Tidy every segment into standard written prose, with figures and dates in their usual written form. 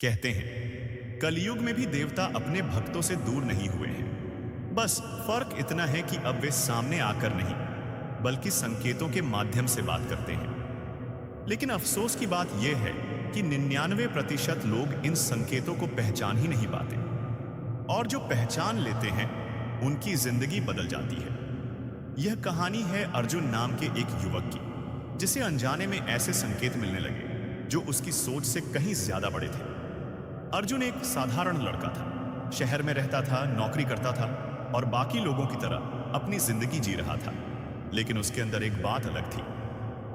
कहते हैं कलयुग में भी देवता अपने भक्तों से दूर नहीं हुए हैं। बस फर्क इतना है कि अब वे सामने आकर नहीं बल्कि संकेतों के माध्यम से बात करते हैं। लेकिन अफसोस की बात यह है कि 99% लोग इन संकेतों को पहचान ही नहीं पाते, और जो पहचान लेते हैं उनकी जिंदगी बदल जाती है। यह कहानी है अर्जुन नाम के एक युवक की, जिसे अनजाने में ऐसे संकेत मिलने लगे जो उसकी सोच से कहीं ज्यादा बड़े थे। अर्जुन एक साधारण लड़का था, शहर में रहता था, नौकरी करता था और बाकी लोगों की तरह अपनी जिंदगी जी रहा था। लेकिन उसके अंदर एक बात अलग थी।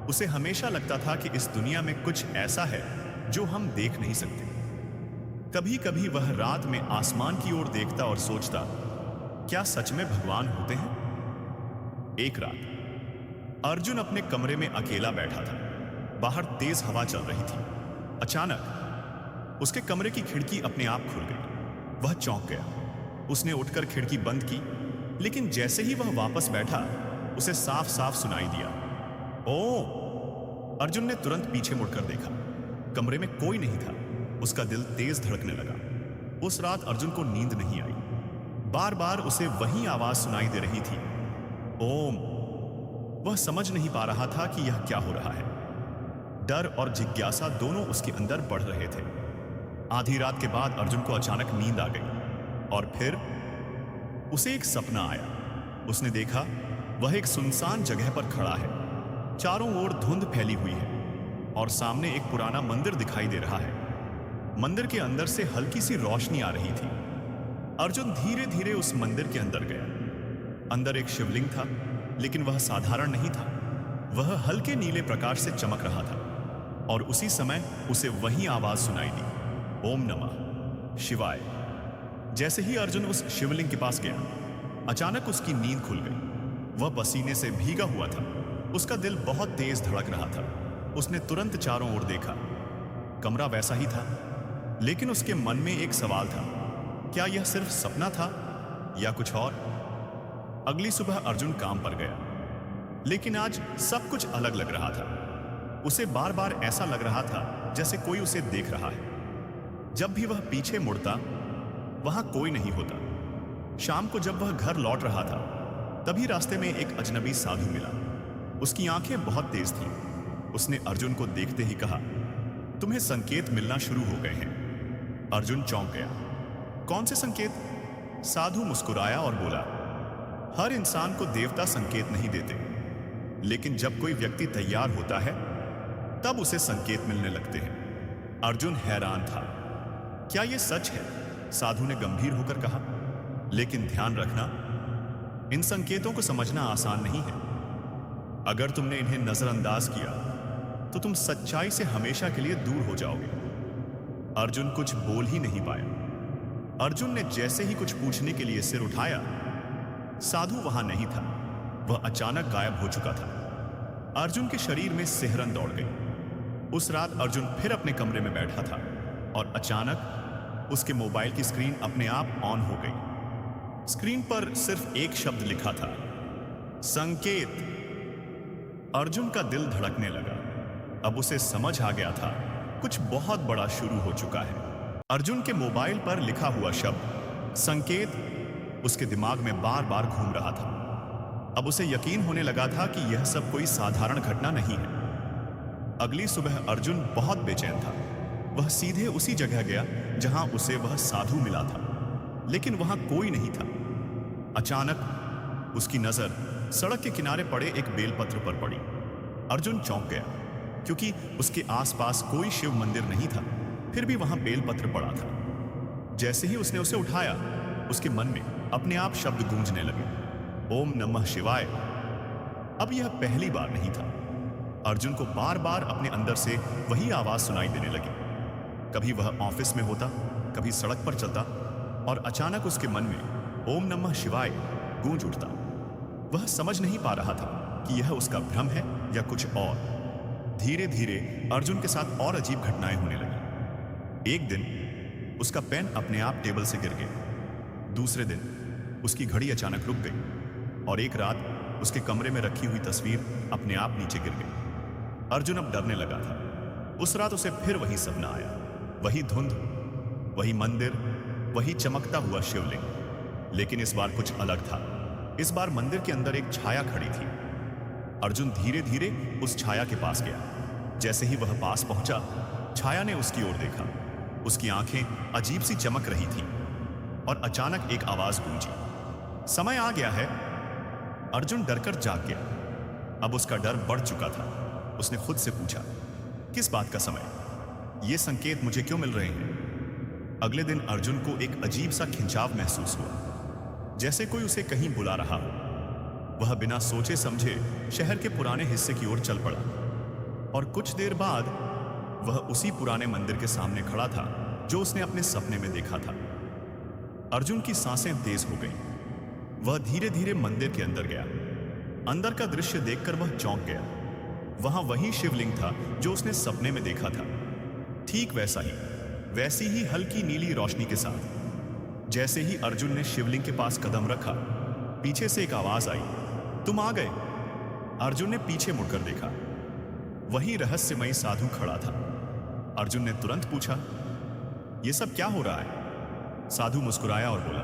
उसे हमेशा लगता था कि इस दुनिया में कुछ ऐसा है जो हम देख नहीं सकते। कभी कभी वह रात में आसमान की ओर देखता और सोचता, क्या सच में भगवान होते हैं? एक रात अर्जुन अपने कमरे में अकेला बैठा था। बाहर तेज हवा चल रही थी। अचानक उसके कमरे की खिड़की अपने आप खुल गई। वह चौंक गया। उसने उठकर खिड़की बंद की, लेकिन जैसे ही वह वापस बैठा उसे साफ साफ सुनाई दिया, ओ! अर्जुन ने तुरंत पीछे मुड़कर देखा। कमरे में कोई नहीं था। उसका दिल तेज धड़कने लगा। उस रात अर्जुन को नींद नहीं आई। बार बार उसे वही आवाज सुनाई दे रही थी, ओम। वह समझ नहीं पा रहा था कि यह क्या हो रहा है। डर और जिज्ञासा दोनों उसके अंदर बढ़ रहे थे। आधी रात के बाद अर्जुन को अचानक नींद आ गई और फिर उसे एक सपना आया। उसने देखा वह एक सुनसान जगह पर खड़ा है। चारों ओर धुंध फैली हुई है और सामने एक पुराना मंदिर दिखाई दे रहा है। मंदिर के अंदर से हल्की सी रोशनी आ रही थी। अर्जुन धीरे धीरे उस मंदिर के अंदर गया। अंदर एक शिवलिंग था, लेकिन वह साधारण नहीं था। वह हल्के नीले प्रकाश से चमक रहा था और उसी समय उसे वही आवाज सुनाई दी, ओम नमः शिवाय। जैसे ही अर्जुन उस शिवलिंग के पास गया, अचानक उसकी नींद खुल गई। वह पसीने से भीगा हुआ था। उसका दिल बहुत तेज धड़क रहा था। उसने तुरंत चारों ओर देखा। कमरा वैसा ही था, लेकिन उसके मन में एक सवाल था, क्या यह सिर्फ सपना था या कुछ और? अगली सुबह अर्जुन काम पर गया, लेकिन आज सब कुछ अलग लग रहा था। उसे बार बार ऐसा लग रहा था जैसे कोई उसे देख रहा है। जब भी वह पीछे मुड़ता, वहां कोई नहीं होता। शाम को जब वह घर लौट रहा था, तभी रास्ते में एक अजनबी साधु मिला। उसकी आंखें बहुत तेज थीं। उसने अर्जुन को देखते ही कहा, तुम्हें संकेत मिलना शुरू हो गए हैं। अर्जुन चौंक गया। कौन से संकेत? साधु मुस्कुराया और बोला, हर इंसान को देवता संकेत नहीं देते, लेकिन जब कोई व्यक्ति तैयार होता है तब उसे संकेत मिलने लगते हैं। अर्जुन हैरान था। क्या यह सच है? साधु ने गंभीर होकर कहा, लेकिन ध्यान रखना, इन संकेतों को समझना आसान नहीं है। अगर तुमने इन्हें नजरअंदाज किया तो तुम सच्चाई से हमेशा के लिए दूर हो जाओगे। अर्जुन कुछ बोल ही नहीं पाया। अर्जुन ने जैसे ही कुछ पूछने के लिए सिर उठाया, साधु वहां नहीं था। वह अचानक गायब हो चुका था। अर्जुन के शरीर में सिहरन दौड़ गई। उस रात अर्जुन फिर अपने कमरे में बैठा था और अचानक उसके मोबाइल की स्क्रीन अपने आप ऑन हो गई। स्क्रीन पर सिर्फ एक शब्द लिखा था, संकेत। अर्जुन का दिल धड़कने लगा। अब उसे समझ आ गया था कुछ बहुत बड़ा शुरू हो चुका है। अर्जुन के मोबाइल पर लिखा हुआ शब्द संकेत उसके दिमाग में बार बार घूम रहा था। अब उसे यकीन होने लगा था कि यह सब कोई साधारण घटना नहीं है। अगली सुबह अर्जुन बहुत बेचैन था। वह सीधे उसी जगह गया जहां उसे वह साधु मिला था, लेकिन वहां कोई नहीं था। अचानक उसकी नजर सड़क के किनारे पड़े एक बेलपत्र पर पड़ी। अर्जुन चौंक गया, क्योंकि उसके आसपास कोई शिव मंदिर नहीं था, फिर भी वहां बेलपत्र पड़ा था। जैसे ही उसने उसे उठाया, उसके मन में अपने आप शब्द गूंजने लगे, ओम नमः शिवाय। अब यह पहली बार नहीं था। अर्जुन को बार बार अपने अंदर से वही आवाज सुनाई देने लगी। कभी वह ऑफिस में होता, कभी सड़क पर चलता, और अचानक उसके मन में ओम नमः शिवाय गूंज उठता। वह समझ नहीं पा रहा था कि यह उसका भ्रम है या कुछ और। धीरे धीरे अर्जुन के साथ और अजीब घटनाएं होने लगी। एक दिन उसका पेन अपने आप टेबल से गिर गया। दूसरे दिन उसकी घड़ी अचानक रुक गई और एक रात उसके कमरे में रखी हुई तस्वीर अपने आप नीचे गिर गई। अर्जुन अब डरने लगा था। उस रात उसे फिर वही सपना आया, वही धुंध, वही मंदिर, वही चमकता हुआ शिवलिंग, लेकिन इस बार कुछ अलग था। इस बार मंदिर के अंदर एक छाया खड़ी थी। अर्जुन धीरे धीरे उस छाया के पास गया। जैसे ही वह पास पहुंचा, छाया ने उसकी ओर देखा। उसकी आंखें अजीब सी चमक रही थीं और अचानक एक आवाज गूंजी, समय आ गया है। अर्जुन डरकर जाग गया। अब उसका डर बढ़ चुका था। उसने खुद से पूछा, किस बात का समय? ये संकेत मुझे क्यों मिल रहे हैं? अगले दिन अर्जुन को एक अजीब सा खिंचाव महसूस हुआ, जैसे कोई उसे कहीं बुला रहा हो। वह बिना सोचे समझे शहर के पुराने हिस्से की ओर चल पड़ा और कुछ देर बाद वह उसी पुराने मंदिर के सामने खड़ा था जो उसने अपने सपने में देखा था। अर्जुन की सांसें तेज हो गईं। वह धीरे धीरे मंदिर के अंदर गया। अंदर का दृश्य देखकर वह चौंक गया। वहां वही शिवलिंग था जो उसने सपने में देखा था, ठीक वैसी ही हल्की नीली रोशनी के साथ। जैसे ही अर्जुन ने शिवलिंग के पास कदम रखा, पीछे से एक आवाज आई, तुम आ गए। अर्जुन ने पीछे मुड़कर देखा। वही रहस्यमयी साधु खड़ा था। अर्जुन ने तुरंत पूछा, यह सब क्या हो रहा है? साधु मुस्कुराया और बोला,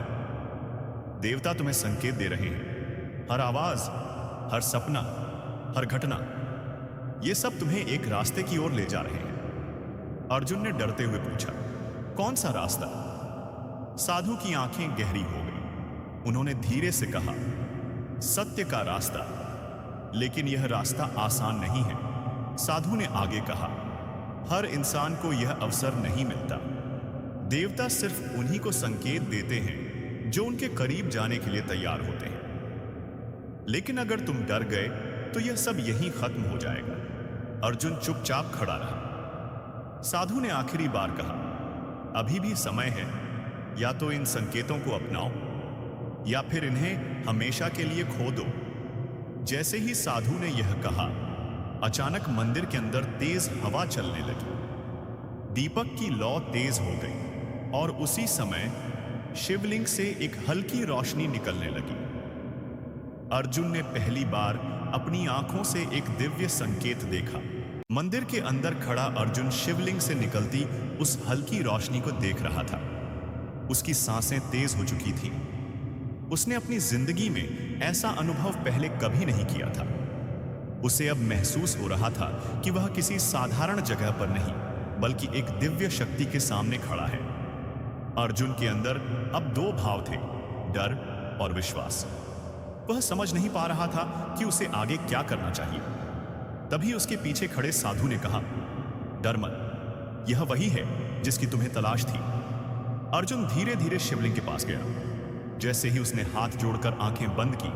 देवता तुम्हें संकेत दे रहे हैं। हर आवाज, हर सपना, हर घटना, ये सब तुम्हें एक रास्ते की ओर ले जा रहे हैं। अर्जुन ने डरते हुए पूछा, कौन सा रास्ता? साधु की आंखें गहरी हो गई। उन्होंने धीरे से कहा, सत्य का रास्ता। लेकिन यह रास्ता आसान नहीं है। साधु ने आगे कहा, हर इंसान को यह अवसर नहीं मिलता। देवता सिर्फ उन्हीं को संकेत देते हैं जो उनके करीब जाने के लिए तैयार होते हैं। लेकिन अगर तुम डर गए तो यह सब यहीं खत्म हो जाएगा। अर्जुन चुपचाप खड़ा रहा। साधु ने आखिरी बार कहा, अभी भी समय है। या तो इन संकेतों को अपनाओ या फिर इन्हें हमेशा के लिए खो दो। जैसे ही साधु ने यह कहा, अचानक मंदिर के अंदर तेज हवा चलने लगी। दीपक की लौ तेज हो गई और उसी समय शिवलिंग से एक हल्की रोशनी निकलने लगी। अर्जुन ने पहली बार अपनी आंखों से एक दिव्य संकेत देखा। मंदिर के अंदर खड़ा अर्जुन शिवलिंग से निकलती उस हल्की रोशनी को देख रहा था। उसकी सांसें तेज हो चुकी थीं। उसने अपनी जिंदगी में ऐसा अनुभव पहले कभी नहीं किया था। उसे अब महसूस हो रहा था कि वह किसी साधारण जगह पर नहीं, बल्कि एक दिव्य शक्ति के सामने खड़ा है। अर्जुन के अंदर अब दो भाव थे, डर और विश्वास। वह समझ नहीं पा रहा था कि उसे आगे क्या करना चाहिए। तभी उसके पीछे खड़े साधु ने कहा, डर मत, यह वही है जिसकी तुम्हें तलाश थी। अर्जुन धीरे धीरे शिवलिंग के पास गया। जैसे ही उसने हाथ जोड़कर आंखें बंद की,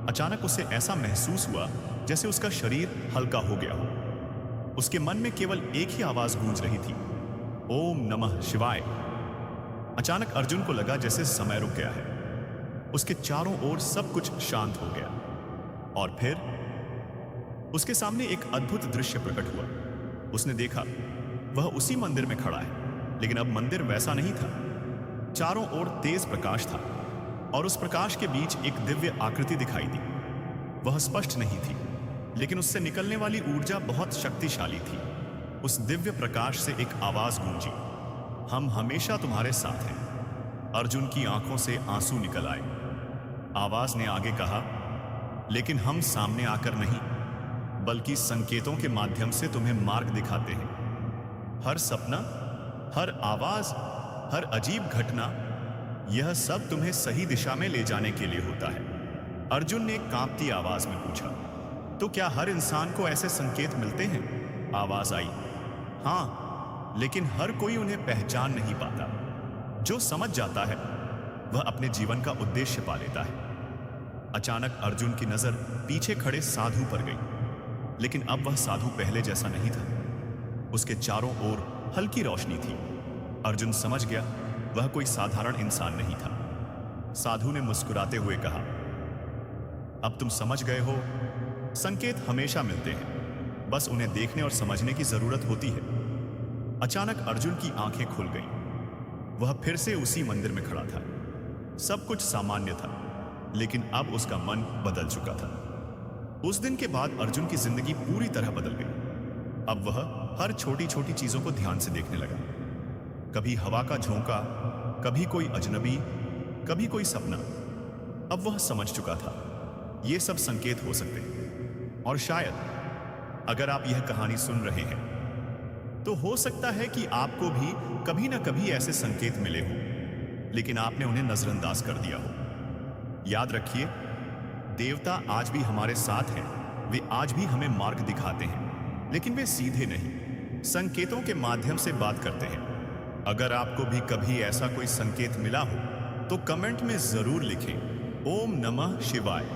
अचानक उसे ऐसा महसूस हुआ जैसे उसका शरीर हल्का हो गया हो। उसके मन में केवल एक ही आवाज गूंज रही थी, ओम नमः शिवाय। अचानक अर्जुन को लगा जैसे समय रुक गया है। उसके चारों ओर सब कुछ शांत हो गया और फिर उसके सामने एक अद्भुत दृश्य प्रकट हुआ। उसने देखा वह उसी मंदिर में खड़ा है, लेकिन अब मंदिर वैसा नहीं था। चारों ओर तेज प्रकाश था और उस प्रकाश के बीच एक दिव्य आकृति दिखाई दी। वह स्पष्ट नहीं थी, लेकिन उससे निकलने वाली ऊर्जा बहुत शक्तिशाली थी। उस दिव्य प्रकाश से एक आवाज गूंजी, हम हमेशा तुम्हारे साथ हैं। अर्जुन की आंखों से आंसू निकल आए। आवाज ने आगे कहा, लेकिन हम सामने आकर नहीं, बल्कि संकेतों के माध्यम से तुम्हें मार्ग दिखाते हैं। हर सपना, हर आवाज, हर अजीब घटना, यह सब तुम्हें सही दिशा में ले जाने के लिए होता है। अर्जुन ने कांपती आवाज में पूछा, तो क्या हर इंसान को ऐसे संकेत मिलते हैं? आवाज आई, हां, लेकिन हर कोई उन्हें पहचान नहीं पाता। जो समझ जाता है वह अपने जीवन का उद्देश्य पा लेता है। अचानक अर्जुन की नजर पीछे खड़े साधु पर गई, लेकिन अब वह साधु पहले जैसा नहीं था। उसके चारों ओर हल्की रोशनी थी। अर्जुन समझ गया वह कोई साधारण इंसान नहीं था। साधु ने मुस्कुराते हुए कहा, अब तुम समझ गए हो, संकेत हमेशा मिलते हैं, बस उन्हें देखने और समझने की जरूरत होती है। अचानक अर्जुन की आंखें खुल गईं। वह फिर से उसी मंदिर में खड़ा था। सब कुछ सामान्य था, लेकिन अब उसका मन बदल चुका था। उस दिन के बाद अर्जुन की जिंदगी पूरी तरह बदल गई। अब वह हर छोटी छोटी चीजों को ध्यान से देखने लगा। कभी हवा का झोंका, कभी कोई अजनबी, कभी कोई सपना। अब वह समझ चुका था, ये सब संकेत हो सकते हैं। और शायद अगर आप यह कहानी सुन रहे हैं तो हो सकता है कि आपको भी कभी ना कभी ऐसे संकेत मिले हों, लेकिन आपने उन्हें नजरअंदाज कर दिया हो। याद रखिए, देवता आज भी हमारे साथ हैं। वे आज भी हमें मार्ग दिखाते हैं, लेकिन वे सीधे नहीं, संकेतों के माध्यम से बात करते हैं। अगर आपको भी कभी ऐसा कोई संकेत मिला हो तो कमेंट में जरूर लिखें। ओम नमः शिवाय।